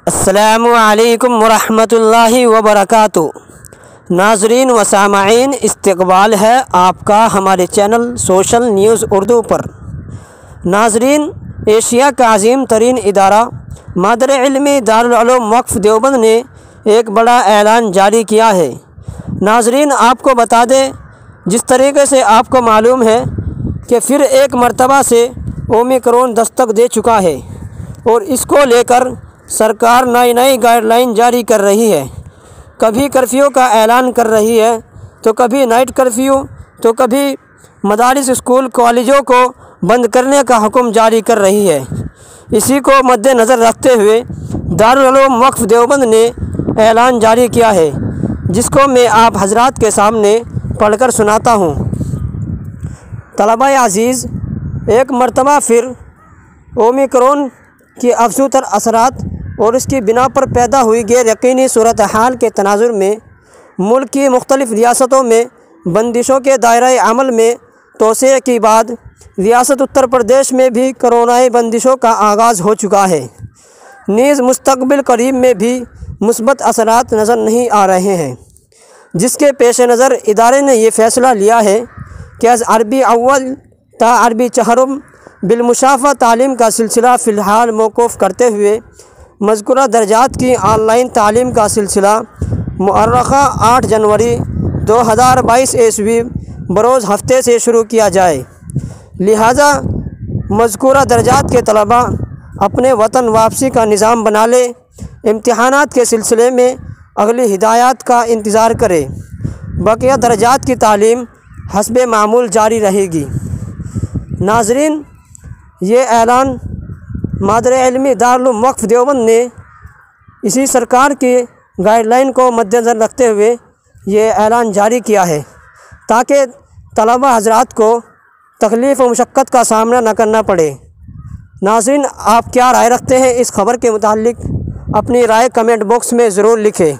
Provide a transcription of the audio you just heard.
السلام علیکم ورحمۃ اللہ وبرکاتہ۔ ناظرین و سامعین، استقبال ہے آپ کا ہمارے چینل سوشل نیوز اردو پر۔ ناظرین، ایشیا کا عظیم ترین ادارہ مادر علمی دارالعلوم وقف دیوبند نے ایک بڑا اعلان جاری کیا ہے۔ ناظرین، آپ کو بتا دیں، جس طریقے سے آپ کو معلوم ہے کہ پھر ایک مرتبہ سے اومیکرون دستک دے چکا ہے اور اس کو لے کر سرکار نئی گائیڈ لائن جاری کر رہی ہے۔ کبھی کرفیو کا اعلان کر رہی ہے، تو کبھی نائٹ کرفیو، تو کبھی مدارس، اسکول، کالجوں کو بند کرنے کا حکم جاری کر رہی ہے۔ اسی کو مد نظر رکھتے ہوئے دارالعلوم وقف دیوبند نے اعلان جاری کیا ہے، جس کو میں آپ حضرات کے سامنے پڑھ کر سناتا ہوں۔ طلبہ عزیز، ایک مرتبہ پھر اومیکرون کی افزودہ اثرات اور اس کی بنا پر پیدا ہوئی غیر یقینی صورتحال کے تناظر میں ملک کی مختلف ریاستوں میں بندشوں کے دائرۂ عمل میں توسیع کے بعد ریاست اتر پردیش میں بھی کورونائی بندشوں کا آغاز ہو چکا ہے۔ نیز مستقبل قریب میں بھی مثبت اثرات نظر نہیں آ رہے ہیں، جس کے پیش نظر ادارے نے یہ فیصلہ لیا ہے کہ از عربی اول تا عربی چہرم بالمشافہ تعلیم کا سلسلہ فی الحال موقوف کرتے ہوئے مذکورہ درجات کی آن لائن تعلیم کا سلسلہ مؤرخہ 8 جنوری 2022 عیسوی بروز ہفتے سے شروع کیا جائے۔ لہٰذا مذکورہ درجات کے طلباء اپنے وطن واپسی کا نظام بنا لیں، امتحانات کے سلسلے میں اگلی ہدایات کا انتظار کریں۔ بقیہ درجات کی تعلیم حسب معمول جاری رہے گی۔ ناظرین، یہ اعلان مادر علمی دارالعلوم وقف دیوبند نے اسی سرکار کی گائیڈ لائن کو مد نظر رکھتے ہوئے یہ اعلان جاری کیا ہے، تاکہ طلبہ حضرات کو تکلیف و مشقت کا سامنا نہ کرنا پڑے۔ ناظرین، آپ کیا رائے رکھتے ہیں اس خبر کے متعلق؟ اپنی رائے کمنٹ باکس میں ضرور لکھیں۔